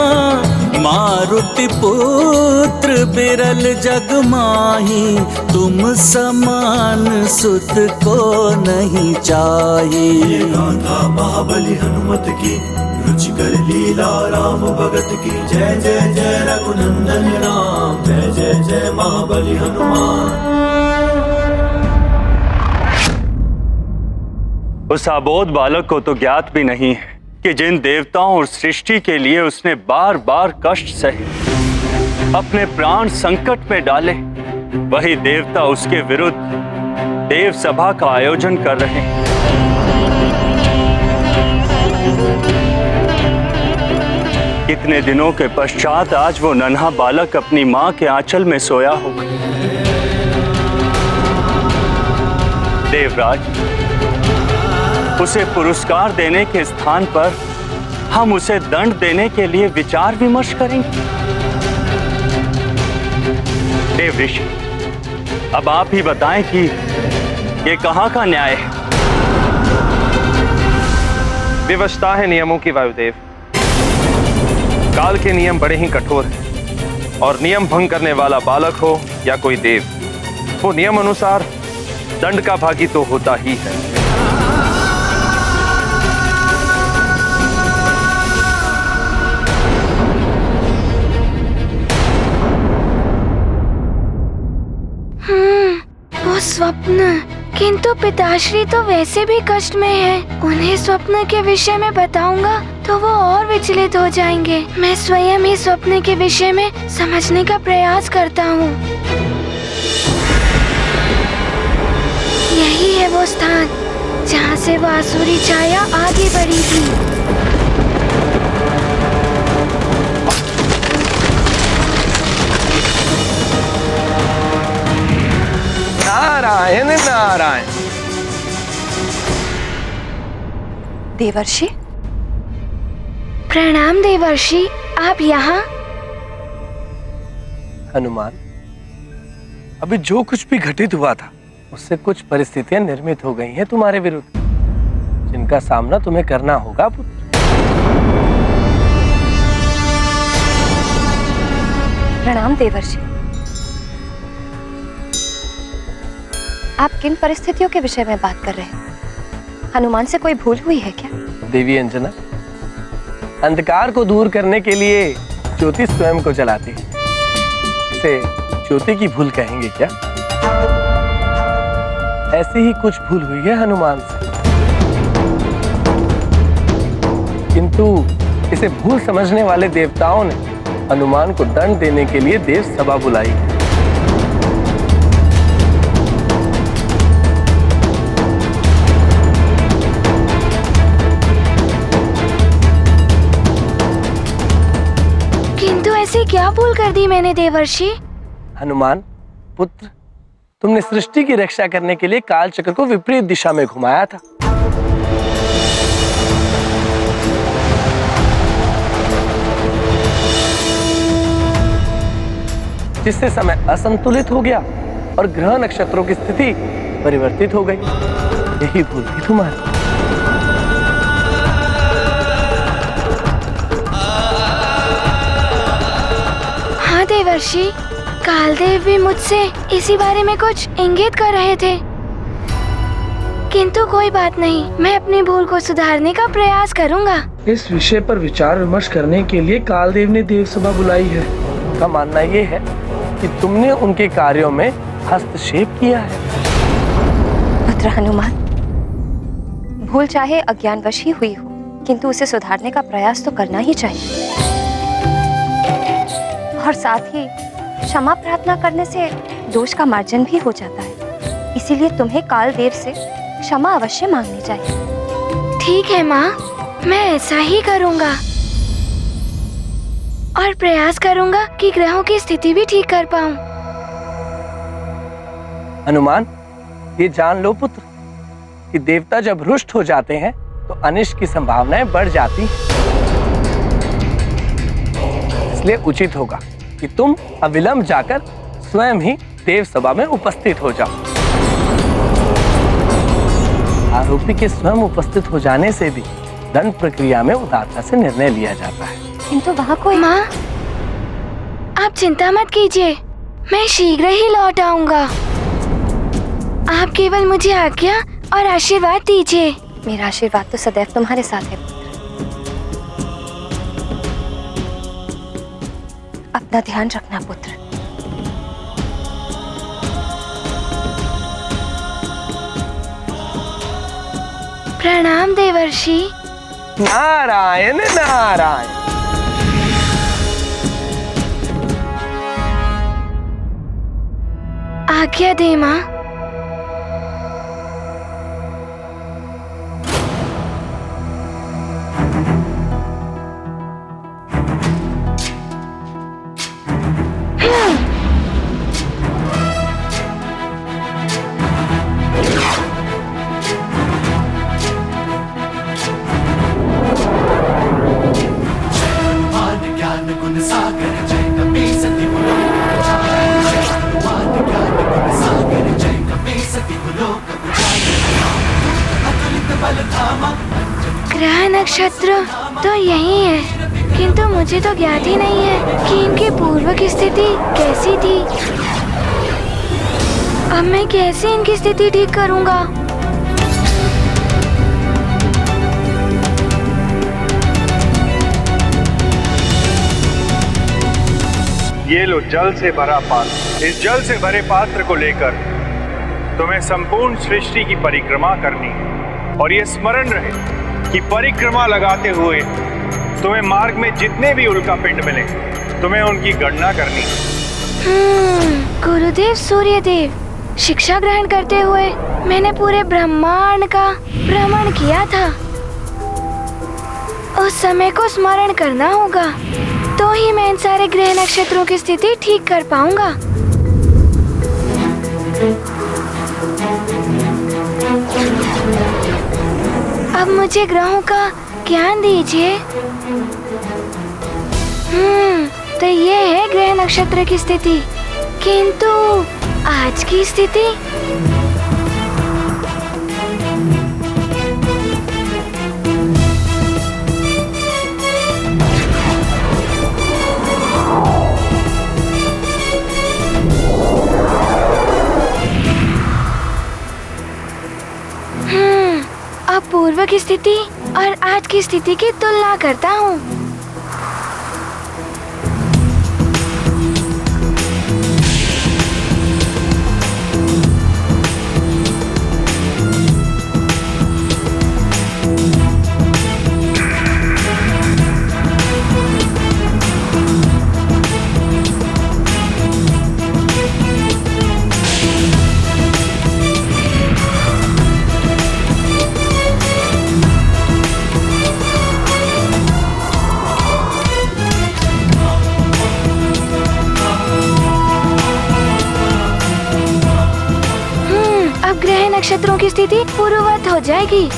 मारुति पुत्र बिरल जग माही, तुम समान सुत को नहीं चाहिए। गाथा महाबली हनुमत की, रुचिकर लीला राम भगत की। जय जय जय रघुनंदन राम, जय जय जय महाबली हनुमान। उस अबोध बालक को तो ज्ञात भी नहीं है कि जिन देवताओं और सृष्टि के लिए उसने बार बार कष्ट सहे, अपने प्राण संकट में डाले, वही देवता उसके विरुद्ध देव सभा का आयोजन कर रहे हैं। कितने दिनों के पश्चात आज वो नन्हा बालक अपनी मां के आंचल में सोया होगा। देवराज, उसे पुरस्कार देने के स्थान पर हम उसे दंड देने के लिए विचार विमर्श करेंगे। देव ऋषि, अब आप ही बताएं कि ये कहां का न्याय है। विवशता है नियमों की वायुदेव। काल के नियम बड़े ही कठोर हैं और नियम भंग करने वाला बालक हो या कोई देव, वो नियम अनुसार दंड का भागी तो होता ही है। वो स्वप्न, किंतु पिताश्री तो वैसे भी कष्ट में है। उन्हें स्वप्न के विषय में बताऊंगा तो वो और विचलित हो जाएंगे। मैं स्वयं ही स्वप्न के विषय में समझने का प्रयास करता हूँ। यही है वो स्थान जहाँ से वो आसुरी छाया आगे बढ़ी थी। नारायण नारायण। देवर्षि। प्रणाम देवर्षि, आप यहाँ? हनुमान, अभी जो कुछ भी घटित हुआ था उससे कुछ परिस्थितियां निर्मित हो गई हैं तुम्हारे विरुद्ध, जिनका सामना तुम्हें करना होगा पुत्र। प्रणाम देवर्षि। आप किन परिस्थितियों के विषय में बात कर रहे हैं? हनुमान से कोई भूल हुई है क्या? देवी अंजना, अंधकार को दूर करने के लिए ज्योति स्वयं को जलाती है। इसे ज्योति की भूल कहेंगे क्या? ऐसी ही कुछ भूल हुई है हनुमान से, किंतु इसे भूल समझने वाले देवताओं ने हनुमान को दंड देने के लिए देव सभा बुलाई है। किंतु ऐसी क्या भूल कर दी मैंने देवर्षि? हनुमान पुत्र, तुमने सृष्टि की रक्षा करने के लिए काल चक्र को विपरीत दिशा में घुमाया था। जिससे समय असंतुलित हो गया और ग्रह नक्षत्रों की स्थिति परिवर्तित हो गई। यही भूल थी तुम्हारी। हाँ देवर्षि, कालदेव भी मुझसे इसी बारे में कुछ इंगित कर रहे थे, किंतु कोई बात नहीं, मैं अपनी भूल को सुधारने का प्रयास करूंगा। इस विषय पर विचार विमर्श करने के लिए कालदेव ने देव सभा बुलाई है। उनका मानना ये है कि तुमने उनके कार्यों में हस्तक्षेप किया है। पुत्र हनुमान, भूल चाहे अज्ञानवश ही हुई हो, किंतु उसे सुधारने का प्रयास तो करना ही चाहिए। और साथ ही क्षमा प्रार्थना करने से दोष का मार्जन भी हो जाता है। इसीलिए तुम्हें कालदेव से क्षमा अवश्य मांगनी चाहिए। ठीक है माँ, मैं ऐसा ही करूँगा और प्रयास करूँगा कि ग्रहों की स्थिति भी ठीक कर पाऊँ। हनुमान, ये जान लो पुत्र कि देवता जब रुष्ट हो जाते हैं तो अनिष्ट की संभावनाएं बढ़ जाती हैं। इसलिए उचित होगा कि तुम अविलंब जाकर स्वयं ही देव सभा में उपस्थित हो जाओ। आरोपी के स्वयं उपस्थित हो जाने से भी दंड प्रक्रिया में उदारता से निर्णय लिया जाता है। किंतु वहाँ कोई माँ, आप चिंता मत कीजिए, मैं शीघ्र ही लौट आऊंगा। आप केवल मुझे आज्ञा और आशीर्वाद दीजिए। मेरा आशीर्वाद तो सदैव तुम्हारे साथ है पुत्र। अपना ध्यान रखना पुत्र। प्रणाम देवर्षि। नारायण नारायण। आज्ञा दे माँ। ग्रह नक्षत्र तो यही है, किंतु मुझे तो ज्ञात ही नहीं है कि इनकी पूर्व की स्थिति कैसी थी। अब मैं कैसे इनकी स्थिति ठीक करूंगा? ये लो जल से भरा पात्र। इस जल से भरे पात्र को लेकर तुम्हें संपूर्ण सृष्टि की परिक्रमा करनी है, और ये स्मरण रहे कि परिक्रमा लगाते हुए तुम्हें मार्ग में जितने भी उल्का पिंड मिले तुम्हें उनकी गणना करनी है। गुरुदेव सूर्यदेव, शिक्षा ग्रहण करते हुए मैंने पूरे ब्रह्मांड का भ्रमण किया था। उस समय को स्मरण करना होगा, तो ही मैं इन सारे ग्रह नक्षत्रों की स्थिति ठीक कर पाऊंगा। अब मुझे ग्रहों का ज्ञान दीजिए। तो ये है ग्रह नक्षत्र की स्थिति, किंतु आज की स्थिति? अब पूर्व की स्थिति और आज की स्थिति की तुलना करता हूँ। नक्षत्रों की स्थिति पूर्ववत हो जाएगी।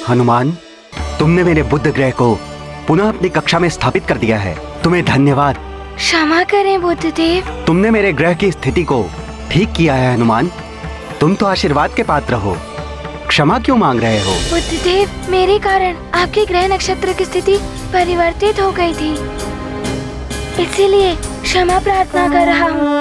हनुमान, तुमने मेरे बुध ग्रह को पुनः अपनी कक्षा में स्थापित कर दिया है। तुम्हें धन्यवाद। क्षमा करें बुद्धदेव। तुमने मेरे ग्रह की स्थिति को ठीक किया है हनुमान। तुम तो आशीर्वाद के पात्र हो, क्षमा क्यों मांग रहे हो? बुद्धदेव, मेरे कारण आपके ग्रह नक्षत्र की स्थिति परिवर्तित हो गई थी, इसीलिए क्षमा प्रार्थना कर रहा हूँ।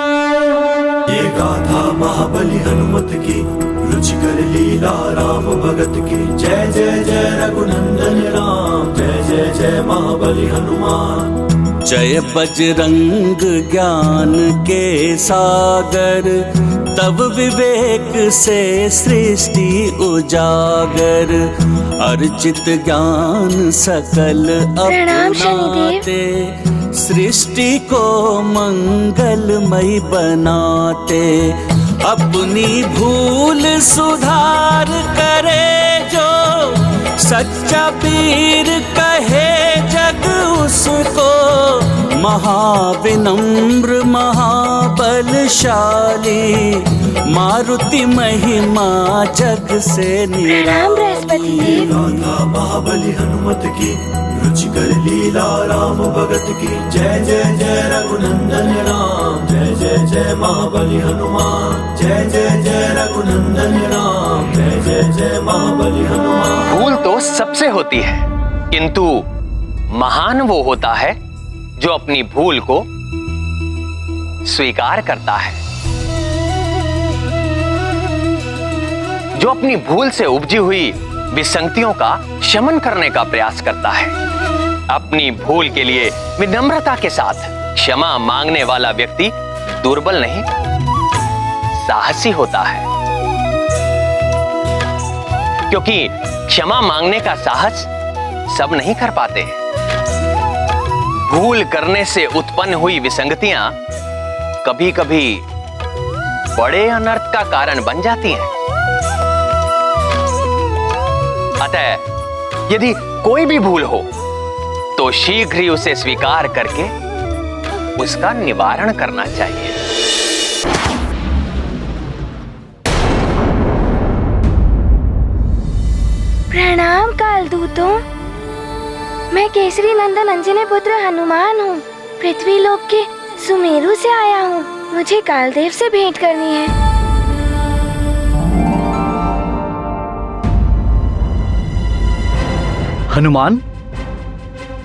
ये गाथा महाबली हनुमत की, रुचिकर लीला राम भगत की। जय जय जय रघुनंदन राम, जय जय जय महाबली हनुमान। जय बजरंग ज्ञान के सागर, तब विवेक से सृष्टि उजागर, अर्चित ज्ञान सकल अपनाते, सृष्टि को मंगलमय बनाते। अपनी भूल सुधार करे जो, सच्चा पीर कहे जग उसको, महाविनम्र महाबलशाली, मारुति महिमा जग से निराली। गाथा महाबली हनुमत की, रुचिकर लीला राम भगत की। जय जय जय रघुनंदन राम, जय जय जय महाबली हनुमान। जय जय जय रघुनंदन राम, जय जय जय महाबली हनुमान। भूल तो सबसे होती है, किंतु महान वो होता है जो अपनी भूल को स्वीकार करता है, जो अपनी भूल से उपजी हुई विसंगतियों का शमन करने का प्रयास करता है। अपनी भूल के लिए विनम्रता के साथ क्षमा मांगने वाला व्यक्ति दुर्बल नहीं, साहसी होता है, क्योंकि क्षमा मांगने का साहस सब नहीं कर पाते। भूल करने से उत्पन्न हुई विसंगतियां कभी कभी बड़े अनर्थ का कारण बन जाती हैं। अतः यदि कोई भी भूल हो तो शीघ्र ही उसे स्वीकार करके उसका निवारण करना चाहिए। प्रणाम कालदूतों, मैं केसरी नंदन अंजनी पुत्र हनुमान हूँ। पृथ्वी लोक के सुमेरु से आया हूँ। मुझे कालदेव से भेंट करनी है। हनुमान,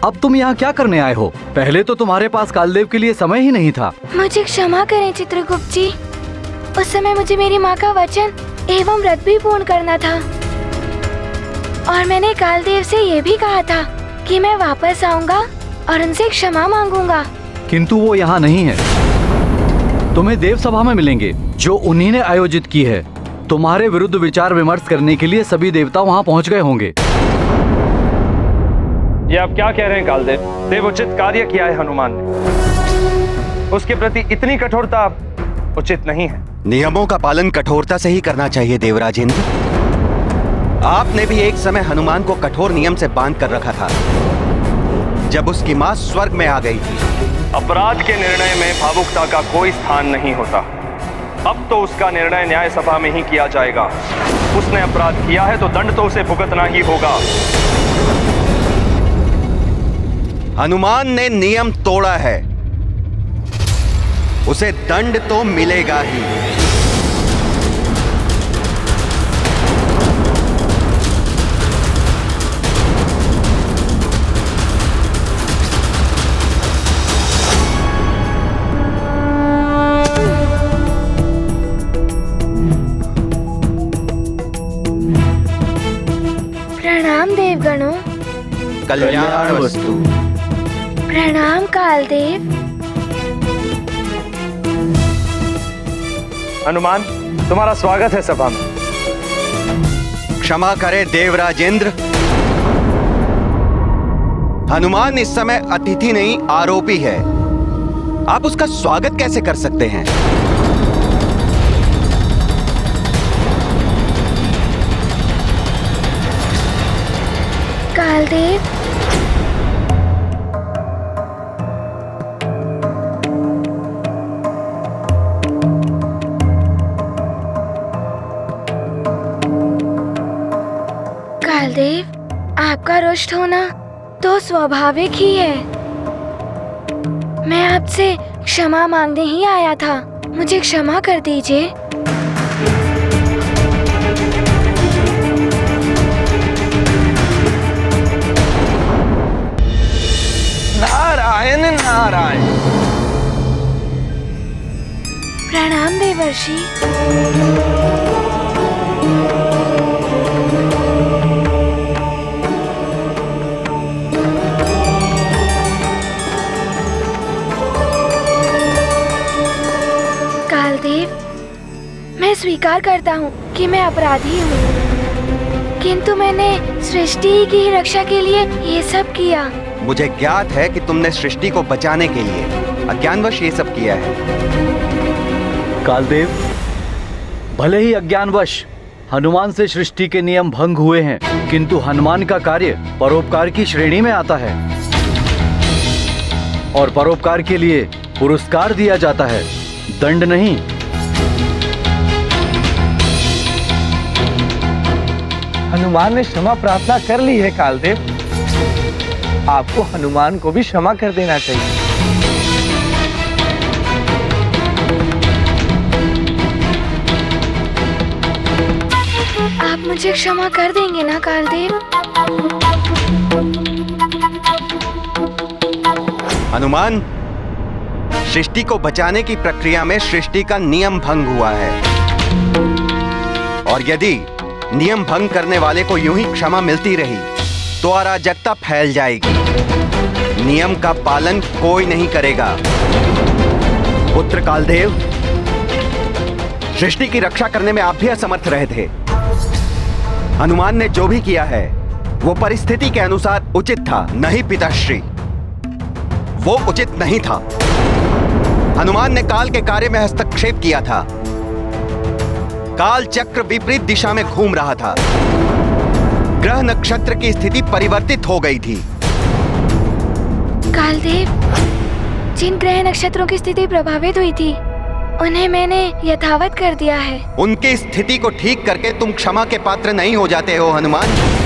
अब तुम यहाँ क्या करने आए हो? पहले तो तुम्हारे पास कालदेव के लिए समय ही नहीं था। मुझे क्षमा करें चित्रगुप्त जी, उस समय मुझे मेरी माँ का वचन एवं व्रत भी पूर्ण करना था, और मैंने कालदेव से ये भी कहा था कि मैं वापस आऊंगा और उनसे क्षमा मांगूंगा। किंतु वो यहाँ नहीं है। तुम्हें देव सभा में मिलेंगे जो उन्हीं ने आयोजित की है। तुम्हारे विरुद्ध विचार विमर्श करने के लिए सभी देवता वहाँ पहुँच गए होंगे। ये आप क्या कह रहे हैं कालदेव? देवोचित कार्य किया है हनुमान ने, उसके प्रति इतनी कठोरता उचित नहीं है। नियमों का पालन कठोरता से ही करना चाहिए देवराजेंद्र। आपने भी एक समय हनुमान को कठोर नियम से बांध कर रखा था, जब उसकी मां स्वर्ग में आ गई थी। अपराध के निर्णय में भावुकता का कोई स्थान नहीं होता। अब तो उसका निर्णय न्याय सभा में ही किया जाएगा। उसने अपराध किया है तो दंड तो उसे भुगतना ही होगा। हनुमान ने नियम तोड़ा है, उसे दंड तो मिलेगा ही। प्रणाम देवगणों। कल्याण वस्तु। प्रणाम कालदेव। हनुमान, तुम्हारा स्वागत है सभा में। क्षमा करें देवराजेंद्र, हनुमान इस समय अतिथि नहीं आरोपी है। आप उसका स्वागत कैसे कर सकते हैं? कालदेव, कालदेव, आपका रुष्ट होना तो स्वाभाविक ही है। मैं आपसे क्षमा मांगने ही आया था। मुझे क्षमा कर दीजिए। नारायण नारायण। प्रणाम देवर्षि। स्वीकार करता हूँ कि मैं अपराधी हूँ, किंतु मैंने सृष्टि की ही रक्षा के लिए ये सब किया। मुझे ज्ञात है कि तुमने सृष्टि को बचाने के लिए अज्ञानवश ये सब किया है। कालदेव, भले ही अज्ञानवश हनुमान से सृष्टि के नियम भंग हुए हैं, किंतु हनुमान का कार्य परोपकार की श्रेणी में आता है और परोपकार के लिए पुरस्कार दिया जाता है, दंड नहीं। हनुमान ने क्षमा प्रार्थना कर ली है कालदेव, आपको हनुमान को भी क्षमा कर देना चाहिए। आप मुझे क्षमा कर देंगे ना कालदेव? हनुमान, सृष्टि को बचाने की प्रक्रिया में सृष्टि का नियम भंग हुआ है और यदि नियम भंग करने वाले को यूं ही क्षमा मिलती रही तो अराजकता फैल जाएगी। नियम का पालन कोई नहीं करेगा। पुत्र कालदेव, सृष्टि की रक्षा करने में आप भी असमर्थ रहे थे। हनुमान ने जो भी किया है वो परिस्थिति के अनुसार उचित था, नहीं पिताश्री, वो उचित नहीं था। हनुमान ने काल के कार्य में हस्तक्षेप किया था। काल चक्र विपरीत दिशा में घूम रहा था। ग्रह नक्षत्र की स्थिति परिवर्तित हो गई थी। कालदेव, जिन ग्रह नक्षत्रों की स्थिति प्रभावित हुई थी उन्हें मैंने यथावत कर दिया है। उनकी स्थिति को ठीक करके तुम क्षमा के पात्र नहीं हो जाते हो हनुमान।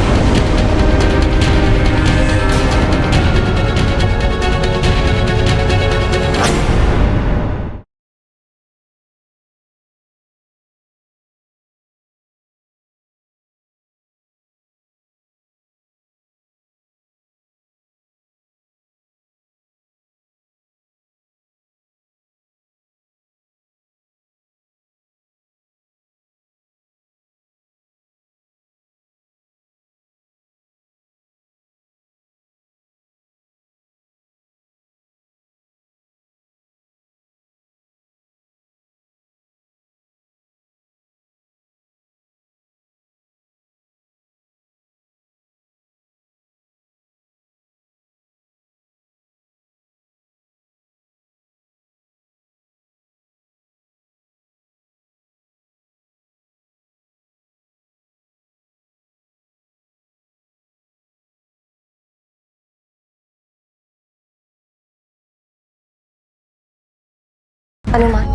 हनुमान,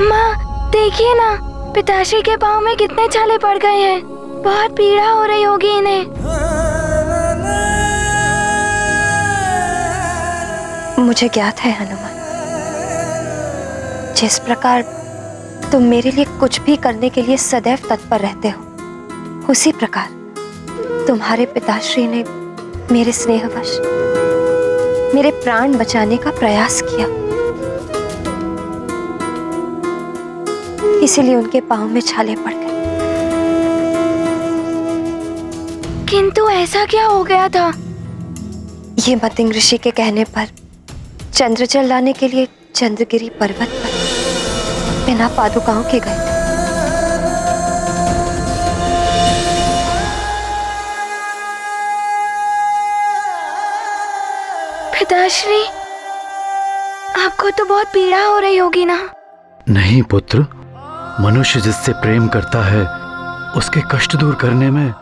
माँ देखिए ना, पिताश्री के पाँव में कितने छाले पड़ गए हैं। बहुत पीड़ा हो रही होगी इन्हें। मुझे ज्ञात है हनुमान, जिस प्रकार तुम मेरे लिए कुछ भी करने के लिए सदैव तत्पर रहते हो, उसी प्रकार तुम्हारे पिताश्री ने मेरे स्नेहवश मेरे प्राण बचाने का प्रयास किया। इसीलिए उनके पांव में छाले पड़ गए। किंतु ऐसा क्या हो गया था? ये मतिंग ऋषि के कहने पर चंद्रजल लाने के लिए चंद्रगिरी पर्वत पर बिना पादुकाओं के गए। पिताश्री, आपको तो बहुत पीड़ा हो रही होगी ना? नहीं पुत्र, मनुष्य जिससे प्रेम करता है उसके कष्ट दूर करने में